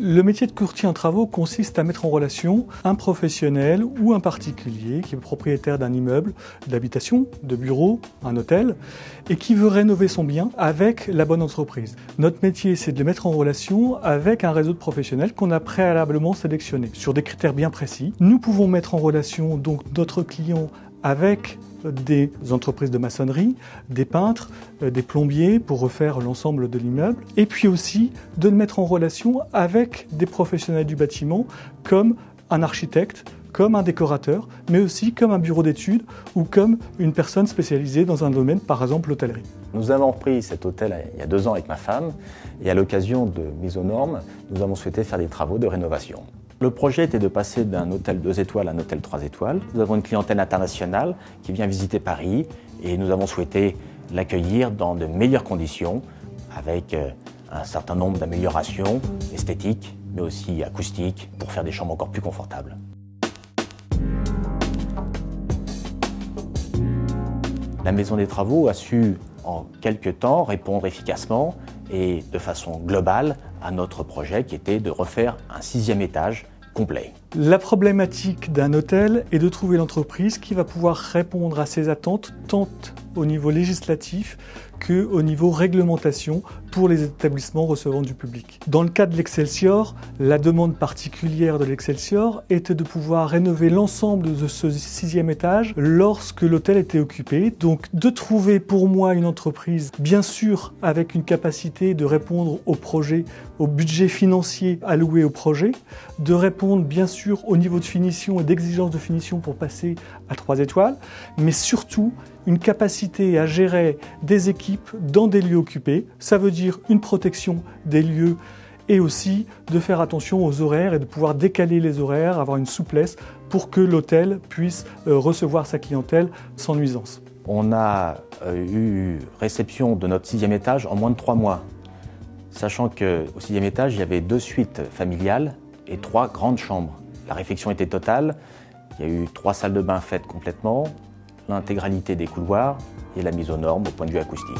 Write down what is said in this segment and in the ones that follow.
Le métier de courtier en travaux consiste à mettre en relation un professionnel ou un particulier qui est propriétaire d'un immeuble d'habitation, de bureau, un hôtel, et qui veut rénover son bien avec la bonne entreprise. Notre métier, c'est de le mettre en relation avec un réseau de professionnels qu'on a préalablement sélectionné sur des critères bien précis. Nous pouvons mettre en relation donc notre client avec des entreprises de maçonnerie, des peintres, des plombiers pour refaire l'ensemble de l'immeuble, et puis aussi de le mettre en relation avec des professionnels du bâtiment comme un architecte, comme un décorateur, mais aussi comme un bureau d'études ou comme une personne spécialisée dans un domaine, par exemple l'hôtellerie. Nous avons repris cet hôtel il y a 2 ans avec ma femme et à l'occasion de mise aux normes, nous avons souhaité faire des travaux de rénovation. Le projet était de passer d'un hôtel 2 étoiles à un hôtel 3 étoiles. Nous avons une clientèle internationale qui vient visiter Paris et nous avons souhaité l'accueillir dans de meilleures conditions avec un certain nombre d'améliorations esthétiques mais aussi acoustiques pour faire des chambres encore plus confortables. La Maison des Travaux a su en quelques temps répondre efficacement et de façon globale à notre projet qui était de refaire un 6e étage complet. La problématique d'un hôtel est de trouver l'entreprise qui va pouvoir répondre à ses attentes tant au niveau législatif qu'au niveau réglementation pour les établissements recevant du public. Dans le cas de l'Excelsior, la demande particulière de l'Excelsior était de pouvoir rénover l'ensemble de ce 6e étage lorsque l'hôtel était occupé. Donc de trouver pour moi une entreprise, bien sûr avec une capacité de répondre au projet, au budget financier alloué au projet, de répondre bien sûr au niveau de finition et d'exigence de finition pour passer à 3 étoiles, mais surtout une capacité à gérer des équipes dans des lieux occupés. Ça veut dire une protection des lieux et aussi de faire attention aux horaires et de pouvoir décaler les horaires, avoir une souplesse pour que l'hôtel puisse recevoir sa clientèle sans nuisance. On a eu réception de notre 6e étage en moins de 3 mois, sachant qu'au 6e étage, il y avait 2 suites familiales et 3 grandes chambres. La réfection était totale, il y a eu 3 salles de bain faites complètement, l'intégralité des couloirs et la mise aux normes au point de vue acoustique.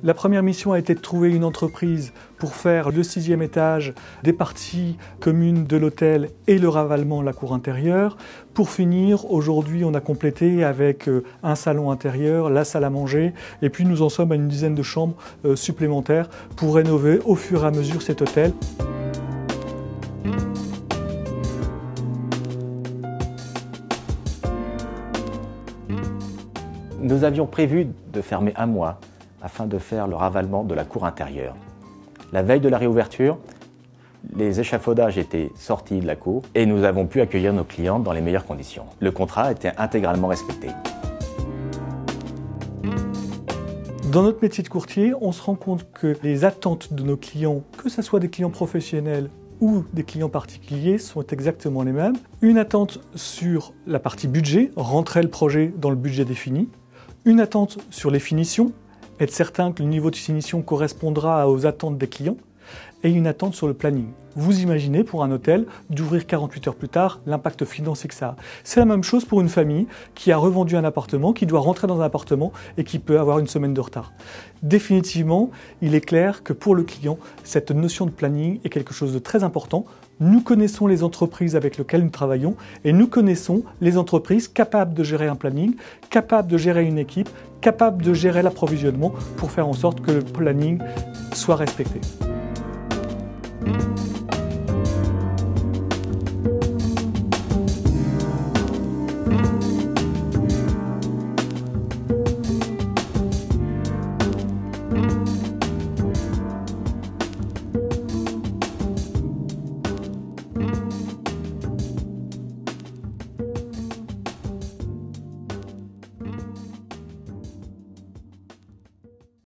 La première mission a été de trouver une entreprise pour faire le 6e étage, des parties communes de l'hôtel et le ravalement, la cour intérieure. Pour finir, aujourd'hui, on a complété avec un salon intérieur, la salle à manger, et puis nous en sommes à une dizaine de chambres supplémentaires pour rénover au fur et à mesure cet hôtel. Nous avions prévu de fermer 1 mois afin de faire le ravalement de la cour intérieure. La veille de la réouverture, les échafaudages étaient sortis de la cour et nous avons pu accueillir nos clients dans les meilleures conditions. Le contrat était intégralement respecté. Dans notre métier de courtier, on se rend compte que les attentes de nos clients, que ce soit des clients professionnels ou des clients particuliers, sont exactement les mêmes. Une attente sur la partie budget, rentrer le projet dans le budget défini. Une attente sur les finitions, être certain que le niveau de finition correspondra aux attentes des clients, et une attente sur le planning. Vous imaginez pour un hôtel d'ouvrir 48 heures plus tard l'impact financier que ça a. C'est la même chose pour une famille qui a revendu un appartement, qui doit rentrer dans un appartement et qui peut avoir une semaine de retard. Définitivement, il est clair que pour le client, cette notion de planning est quelque chose de très important. Nous connaissons les entreprises avec lesquelles nous travaillons et nous connaissons les entreprises capables de gérer un planning, capables de gérer une équipe, capables de gérer l'approvisionnement pour faire en sorte que le planning soit respecté.